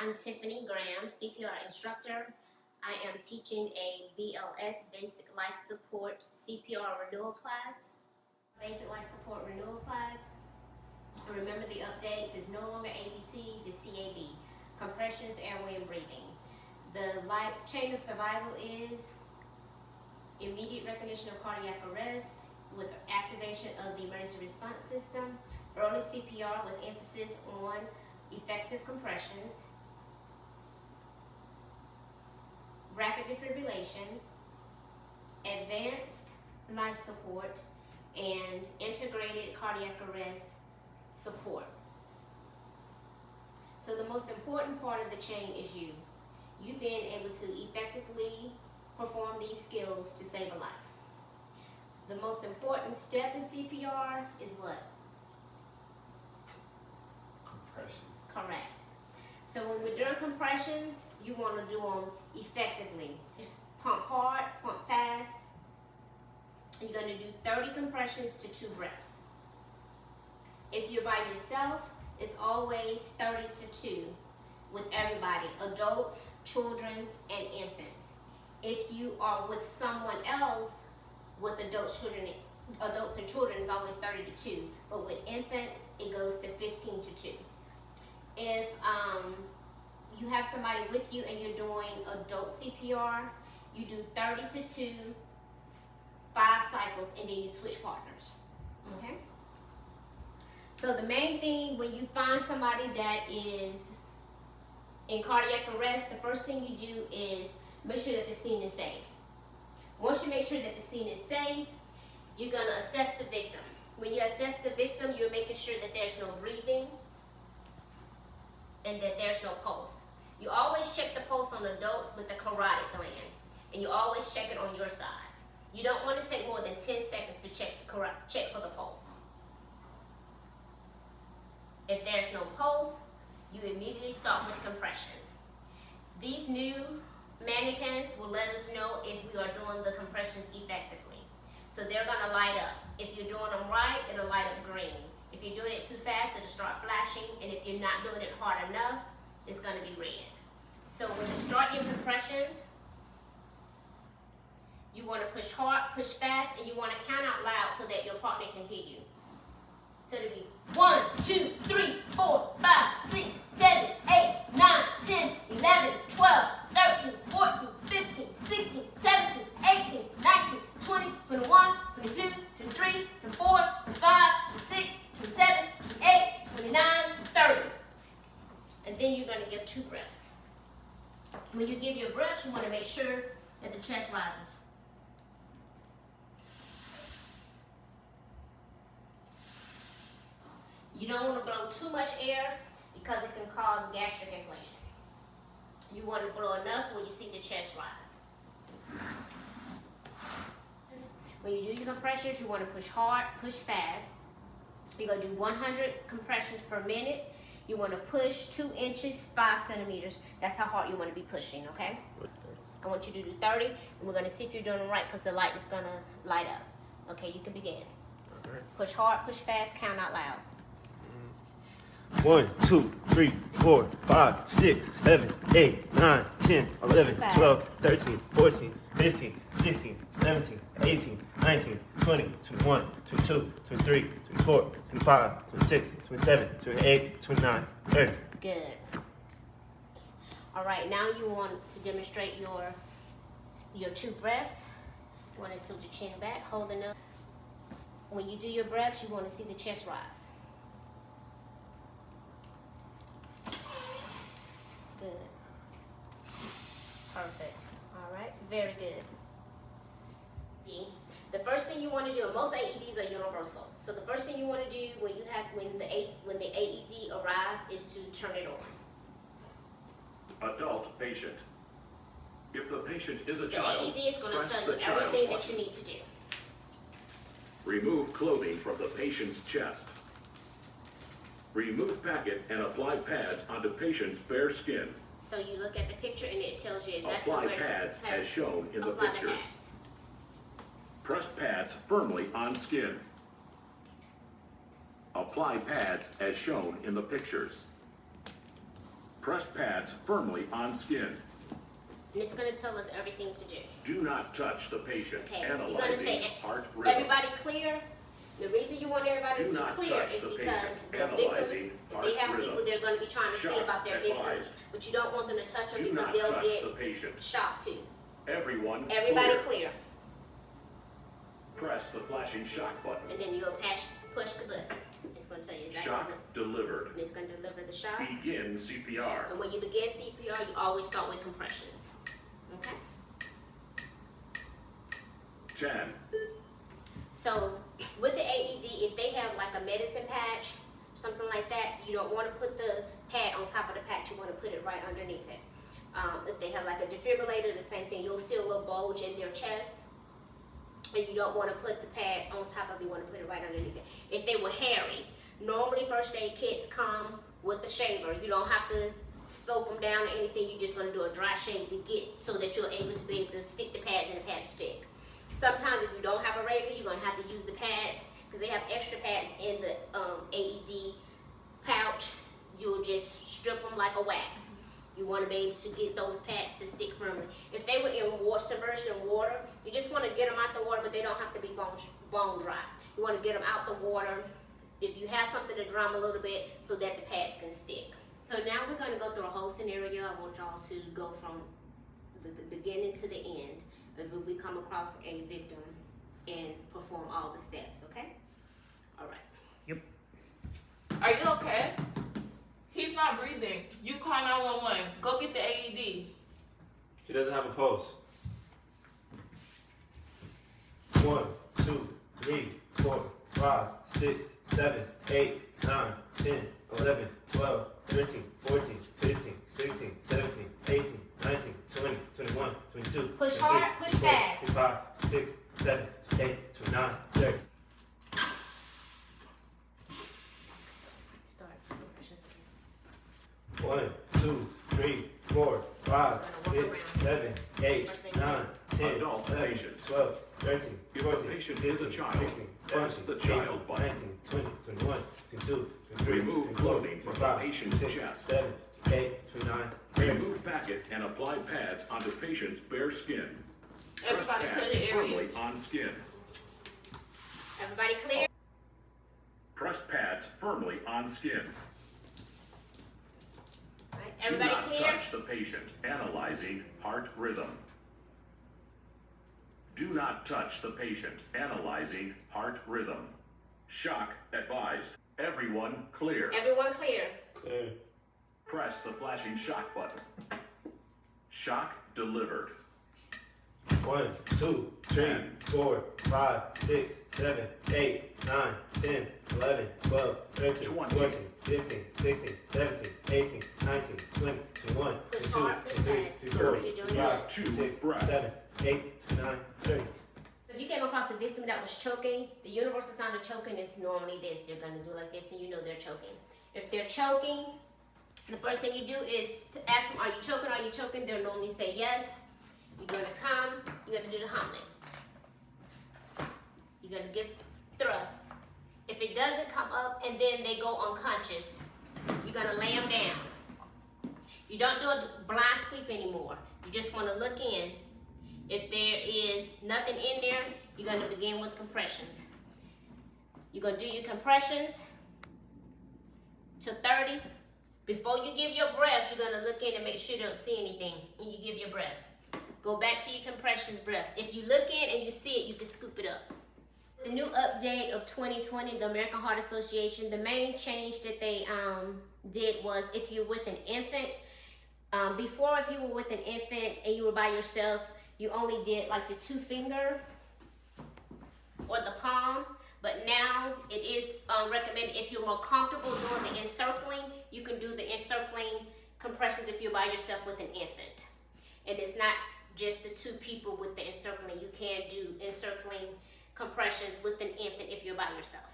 I'm Tiffany Graham, CPR instructor. I am teaching a BLS, Basic Life Support CPR Renewal class. Basic Life Support Renewal class. And remember the updates is no longer ABCs, it's CAB. Compressions, airway, and breathing. The chain of survival is immediate recognition of cardiac arrest with activation of the emergency response system, early CPR with emphasis on effective compressions, rapid defibrillation, advanced life support, and integrated cardiac arrest support. So the most important part of the chain is you. You being able to effectively perform these skills to save a life. The most important step in CPR is what? Compression. Correct. So when we're doing compressions, you want to do them effectively. Just pump hard, pump fast. You're going to do 30 compressions to 2 breaths. If you're by yourself, it's always 30 to 2 with everybody, adults, children, and infants. If you are with someone else, with adults and children, it's always 30 to 2. But with infants, it goes to 15 to 2. If you have somebody with you and you're doing adult CPR, you do 30 to 2, 5 cycles, and then you switch partners. Okay? So the main thing when you find somebody that is in cardiac arrest, the first thing you do is make sure that the scene is safe. Once you make sure that the scene is safe, you're going to assess the victim. When you assess the victim, you're making sure that there's no breathing and that there's no pulse. You always check the pulse on adults with the carotid gland, and you always check it on your side. You don't want to take more than 10 seconds to check for the pulse. If there's no pulse, you immediately start with compressions. These new mannequins will let us know if we are doing the compressions effectively. So they're going to light up. If you're doing them right, it'll light up green. If you're doing it too fast, it'll start flashing. And if you're not doing it hard enough, it's going to be red. So when you start your compressions, you want to push hard, push fast, and you want to count out loud so that your partner can hear you. So it'll be 1, 2, 3, 4, 5, 6, 7, 8, 9, 10, 11, 12, 13, 14, 15, 16, 17, 18, 19, 20, 21, 22, 23, 24, 25, 26, 27, 28, 29, 30. And then you're going to give 2 breaths. When you give your breaths, you want to make sure that the chest rises. You don't want to blow too much air because it can cause gastric inflation. You want to blow enough where you see the chest rise. When you do your compressions, you want to push hard, push fast. You're going to do 100 compressions per minute. You want to push 2 inches, 5 centimeters. That's how hard you want to be pushing, okay? I want you to do 30, and we're going to see if you're doing them right because the light is going to light up. Okay, you can begin. Okay. Push hard, push fast, count out loud. 1, 2, 3, 4, 5, 6, 7, 8, 9, 10, 11, 12, 13, 14, 15, 16, 17, 18, 19, 20, 21, 22, 23, 24, 25, 26, 27, 28, 29, 30. Good. All right, now you want to demonstrate your 2 breaths. You want to tilt your chin back, holding up. When you do your breaths, you want to see the chest rise. Good. Perfect. All right. Very good. The first thing you want to do, most AEDs are universal. So the first thing you want to do when the AED arrives is to turn it on. Adult patient. If the patient is a The child, AED is going to press tell the you child everything that button. you need to do. Remove clothing from the patient's chest. Remove packet and apply pads onto patient's bare skin. So you look at the picture and it tells you exactly Apply where pads to as shown in the apply picture. the pads. Press pads firmly on skin. Apply pads as shown in the pictures. Press pads firmly on skin. And it's going to tell us everything to do. Do not touch the patient. Okay, you're going to Analyzing say, heart rhythm. everybody clear? The reason you want everybody Do to be not clear touch is the because patient. the victims, Analyzing heart they have rhythm. people they're going to be trying to see Shock about their advised. victims, but you don't want them to touch them Do because not they'll touch get the patient. shocked too. Everyone Everybody clear. clear. Press the flashing shock button. And then you'll push the button. It's going to tell you exactly Shock what, delivered. and it's going to deliver the shock. Begin CPR. And when you begin CPR, you always start with compressions. Okay? 10, So with the AED, if they have like a medicine patch, something like that, you don't want to put the pad on top of the patch. You want to put it right underneath it. If they have like a defibrillator, the same thing. You'll see a little bulge in their chest, and you don't want to put the pad on top of it. You want to put it right underneath it. If they were hairy, normally first aid kits come with a shaver. You don't have to soap them down or anything. You're just going to do a dry shave to get so that you're able to be able to stick the pads and the pads stick. Sometimes if you don't have a razor, you're going to have to use the pads because they have extra pads in the AED pouch. You'll just strip them like a wax. You want to be able to get those pads to stick firmly. If they were in submerged in water, you just want to get them out the water, but they don't have to be bone dry. You want to get them out the water. If you have something to dry them a little bit so that the pads can stick. So now we're going to go through a whole scenario. I want y'all to go from the beginning to the end of if we come across a victim and perform all the steps, okay? All right. Are you okay? He's not breathing. You call 911. Go get the AED. He doesn't have a pulse. 1, 2, 3, 4, 5, 6, 7, 8, 9, 10, 11, 12, 13, 14, 15, 16, 17, 18, 19, 20, 21, 22, Push 23, hard, push 24, fast. 25, 6, 7, 8, 29, 30. Start. Compressions again. 1, 2, 3, 4, 5, 6, 7, 8, 9, 10, Adult 11, patient. 12, 13, If the 14, patient 15, is a child, 16, press 17, the 18, child button. 19, 20, 21, 22, 23, Remove 24, clothing from the 25, patient's 26, chest. 7, 8, 29, 30. Remove packet and apply pads onto patient's bare skin. Everybody Press clear pads the area. firmly on skin. Everybody clear? Press pads firmly on skin. All right. Everybody Do not clear? touch the patient. Analyzing heart rhythm. Do not touch the patient. Analyzing heart rhythm. Shock advised. Everyone clear. Everyone clear? Clear. Press the flashing shock button. Shock delivered. 1, 2, 3, 4, 5, 6, 7, 8, 9, 10, 11, 12, 13, 20. 14, 15, 16, 17, 18, 19, 20, 21, Push 22, hard, push 23, fast. 24, You're doing 25, good. 6, Breath. 7, 8, 29, 30. If you came across a victim that was choking, the universal sign of choking is normally this. They're going to do like this and you know they're choking. If they're choking, the first thing you do is to ask them, are you choking? Are you choking? They'll normally say yes. You're going to come. You're going to do the humming. You're going to give thrust. If it doesn't come up and then they go unconscious, you're going to lay them down. You don't do a blind sweep anymore. You just want to look in. If there is nothing in there, you're going to begin with compressions. You're going to do your compressions to 30. Before you give your breaths, you're going to look in and make sure you don't see anything. And you give your breaths. Go back to your compressions breaths. If you look in and you see it, you can scoop it up. The new update of 2020, the American Heart Association, the main change that they did was if you're with an infant, before if you were with an infant and you were by yourself, you only did like the 2 finger or the palm, but now it is recommended if you're more comfortable doing the encircling, you can do the encircling compressions if you're by yourself with an infant. And it's not just the 2 people with the encircling. You can do encircling compressions with an infant if you're by yourself.